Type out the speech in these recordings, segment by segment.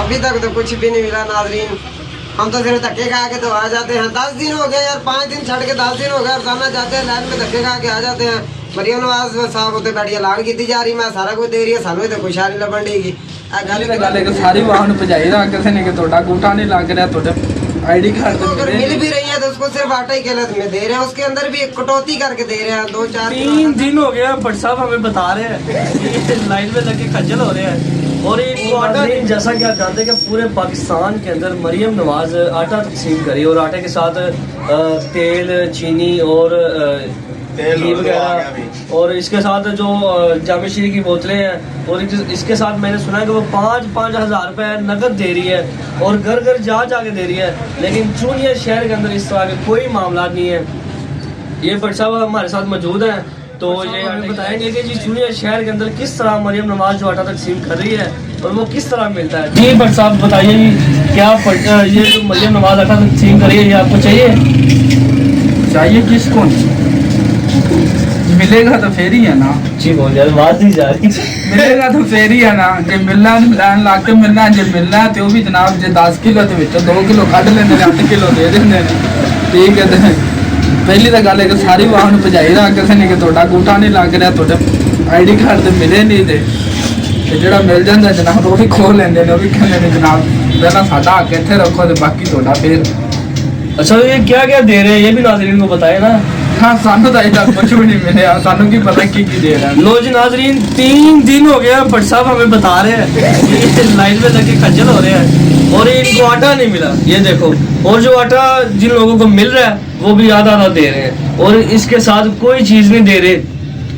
अभी तक तो कुछ भी नहीं मिला नाजरीन। हम तो सिर्फ धक्के खा के तो आ जाते हैं। 10 दिन हो गए यार, 5 दिन छड़ के 10 दिन हो गए। रोजाना जाते हैं लाइन में धक्के खा के आ जाते हैं। मरियम नवाज साहब उत्ते बैठी ऐलान की जा रही, मैं सारा कुछ दे रही है, सानू तो कुछ नहीं लभन देगी। गल सारी वाहन भजाई रहा किसी ने कि तोड़ा अंगूठा नहीं लग रहा, तोड़ा आईडी कार्ड तो अगर मिल भी रही है तो उसको सिर्फ आटा ही किल्लत में दे रहे हैं, उसके अंदर भी कटौती करके दे रहे हैं 2-4 3 दिन हो गया भट्ट साहब हमें बता रहे हैं, ये लाइन में लगे खज्जल हो रहे हैं। और इनको आटा नहीं, जैसा कि आप जानते हैं कि पूरे पाकिस्तान के अंदर मरियम नवाज आटा तकसीम करी और आटे के साथ तेल, चीनी और घी वगैरह और इसके साथ जो जामे शीरी की बोतलें हैं और इसके साथ मैंने सुना है कि वो 5-5 हज़ार रुपये नकद दे रही है और घर घर जा के दे रही है। लेकिन चूनिया शहर के अंदर इस तरह के कोई मामला नहीं है। ये भट्ट साहब हमारे साथ मौजूद हैं, तो ये हमें बताएंगे कि जी चूनिया शहर के अंदर किस तरह मरियम नवाज जो आटा तकसीम कर रही है और वो किस तरह मिलता है। जी भट्ट साहब बताइए जी, क्या ये जो मरियम नवाज आटा तकसीम कर रही है ये आपको चाहिए? किसको मिलेगा तो फिर ही है ना जी बोल यार, बात नहीं जा रही। मिलेगा तो फिर ही है ना, जो मिलना लैन ला के मिलना, जो मिलना है तो भी जनाब जो 10 किलो के 2 किलो कट लेंगे, 8 किलो दे देंगे। ठीक है, तो पहली तो गल है कि सारी वाहन भजाई रहा किसी ने कि तोड़ा अंगूठा नहीं लग रहा, तोड़ा आईडी कार्ड तो मिले नहीं दे, जो मिल जाता जनाब वो भी खो लेंगे, वो भी कहते हैं जनाब पहला साडा हक इत्थे रखो तो बाकी तोड़ा फिर। अच्छा ये क्या क्या दे रहे हैं ये भी नाज़रीन को बताए ना। हाँ सानू तो अभी तक कुछ भी नहीं मिले, सानू की पता की दे रहा है। लो जी नाज़रीन, 3 दिन हो गया भट्ट साहब हमें बता रहे हैं, ये लाइन में लगे खज्जल हो रहे हैं और इनको आटा नहीं मिला। ये देखो, और जो आटा जिन लोगों को मिल रहा है वो भी आधा दे रहे हैं और इसके साथ कोई चीज़ नहीं दे रहे।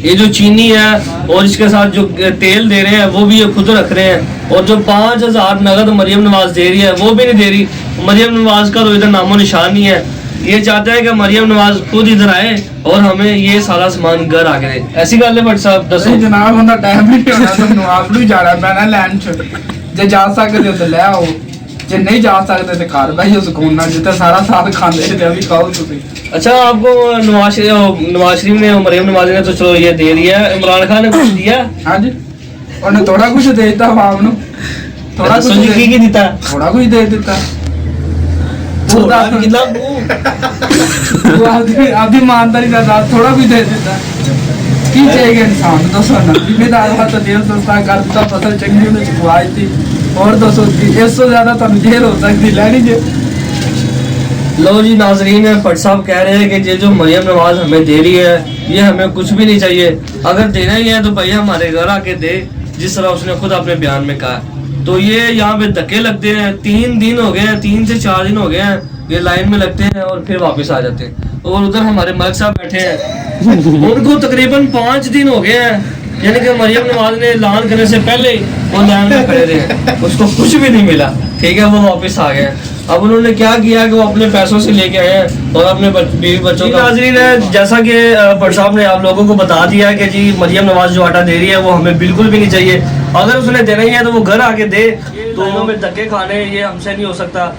ये जो चीनी है और इसके साथ जो तेल दे रहे हैं वो भी ये खुद रख रहे हैं और जो 5 हज़ार नगद मरियम नवाज दे रही है वो भी नहीं दे रही। मरियम नवाज का तो इधर नामो निशान नहीं है। ये चाहता है कि मरियम नवाज खुद इधर आए और हमें ये सारा सामान घर आ गए। ऐसी गल है भट्ट साहब दसो। जनाब उनका टाइम नहीं होना, तो नवाब भी जाना पैना लैन च, जे जा सकते हो तो ले आओ, जे नहीं जा सकते तो घर भाई सुकून ना, जितना सारा साथ खाते थे अभी खाओ तुम। अच्छा आपको नवाज शरीफ ने मरियम नवाज ने तो चलो ये दे दिया, इमरान खान ने कुछ दिया? हाँ जी, उन्हें थोड़ा कुछ दे दिता आवाम नू, थोड़ा कुछ की दिता, थोड़ा कुछ दे दिता। आप ईमानदारी का साथ थोड़ा भी दे देता की चाहिए इंसान। दसो ना जिम्मेदार था तो जेल संस्था कर दिता, फसल चंगी उन्हें चुकवाई थी और दसो इससे ज्यादा तो जेल हो सकती लेनी जे। लो जी नाजरीन, भट्ट साहब कह रहे हैं कि ये जो मरियम नवाज हमें दे रही है ये हमें कुछ भी नहीं चाहिए, अगर देना ही है तो भैया हमारे घर आके दे, जिस तरह उसने खुद अपने बयान में कहा। तो ये यहाँ पे धक्के लगते हैं, 3 दिन हो गए हैं, 3 से 4 दिन हो गए हैं, ये लाइन में लगते हैं और फिर वापस आ जाते हैं। और उधर हमारे मलिक साहब बैठे हैं, उनको तकरीबन 5 दिन हो गए हैं, यानी कि मरियम नवाज ने ऐलान करने से पहले वो लाइन में खड़े रहे, उसको कुछ भी नहीं मिला। ठीक है, वो वापस आ गए। अब उन्होंने क्या किया कि वो अपने पैसों से लेके आए हैं और अपने बीवी बच्चों का। नाज़रीन है, जैसा कि भट्ट साहब ने आप लोगों को बता दिया कि जी मरियम नवाज जो आटा दे रही है वो हमें बिल्कुल भी नहीं चाहिए। अगर उसने देना ही है तो वो घर आके दे, तो हमें धक्के खाने ये हमसे नहीं हो सकता।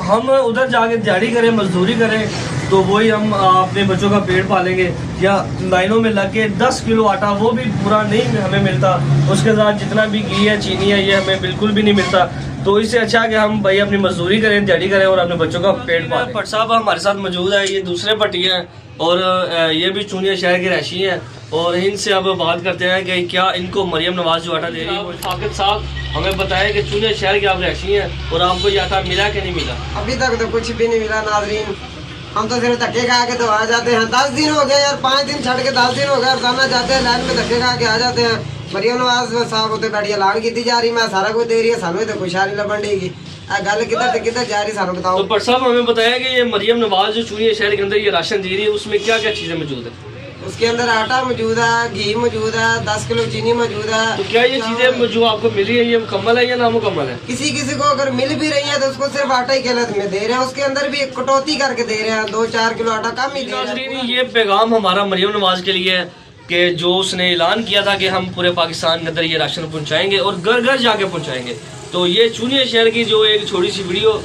हम उधर जाके दिहाड़ी करें, मजदूरी करें, तो वही हम अपने बच्चों का पेट पालेंगे, या लाइनों में लग के 10 किलो आटा वो भी पूरा नहीं हमें मिलता, उसके साथ जितना भी घी है, चीनी है, ये हमें बिल्कुल भी नहीं मिलता। तो इससे अच्छा है कि हम भाई अपनी मजदूरी करें, दिहाड़ी करें और अपने बच्चों का पेट पालें। भट्ट साहब हमारे साथ मौजूद है, ये दूसरे भट्टी हैं और ये भी चूनिया शहर के रहशी हैं और इनसे अब बात करते हैं कि क्या इनको मरियम नवाज जो आटा दे रही है। फाकिद साहब हमें बताएं कि चूनिया शहर के आप रहशी हैं और आपको ये आटा मिला कि नहीं मिला? अभी तक तो कुछ भी नहीं मिला नाजरीन। हम तो सिर्फ धक्के खा के तो आ जाते हैं। 10 दिन हो गए यार, 5 दिन छड़ के 10 दिन हो गए। रोजाना जाते हैं लाइन में धक्के खा के आ जाते हैं। मरियम नवाज साहब उत्ते बैठी ऐलान की जा रही, मैं सारा कुछ दे रही है, सानू तो कुछ नहीं लभन देगी। गल किधर जा रही सानू बताओ। तो भट्ट साहब हमें बताया कि ये मरियम नवाज जो चूनिया शहर के अंदर ये राशन दे रही है उसमें क्या क्या चीजें मौजूद है? उसके अंदर आटा मौजूद है, घी मौजूद है, 10 किलो चीनी मौजूद है। तो क्या ये चीजें जो आपको मिली है ये मुकम्मल है या नामुकम्मल है? किसी को अगर मिल भी रही है तो उसको सिर्फ आटा ही किल्लत में दे रहे हैं, उसके अंदर भी कटौती करके दे रहे हैं, 2-4 किलो आटा कम ही दे रहे हैं। ये पैगाम हमारा मरियम नवाज के लिए है कि जो उसने ऐलान किया था कि हम पूरे पाकिस्तान के अंदर ये राशन पहुंचाएंगे और घर घर जाके पहुंचाएंगे। तो ये चूनिया शहर की जो एक छोटी सी वीडियो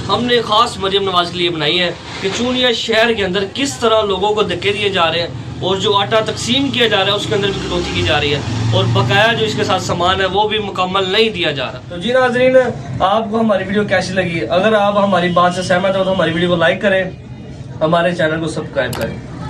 हमने खास मरियम नवाज के लिए बनाई है कि चूनिया शहर के अंदर किस तरह लोगों को धक्के दिए जा रहे हैं اور جو آٹا تقسیم کیا جا رہا ہے اس کے اندر بھی کٹوتی کی جا رہی ہے، اور بقایا جو اس کے ساتھ سامان ہے وہ بھی مکمل نہیں دیا جا رہا۔ تو جی ناظرین، آپ کو ہماری ویڈیو کیسی لگی؟ اگر آپ ہماری بات سے سہمت ہو تو ہماری ویڈیو کو لائک کریں، ہمارے چینل کو سبسکرائب کریں۔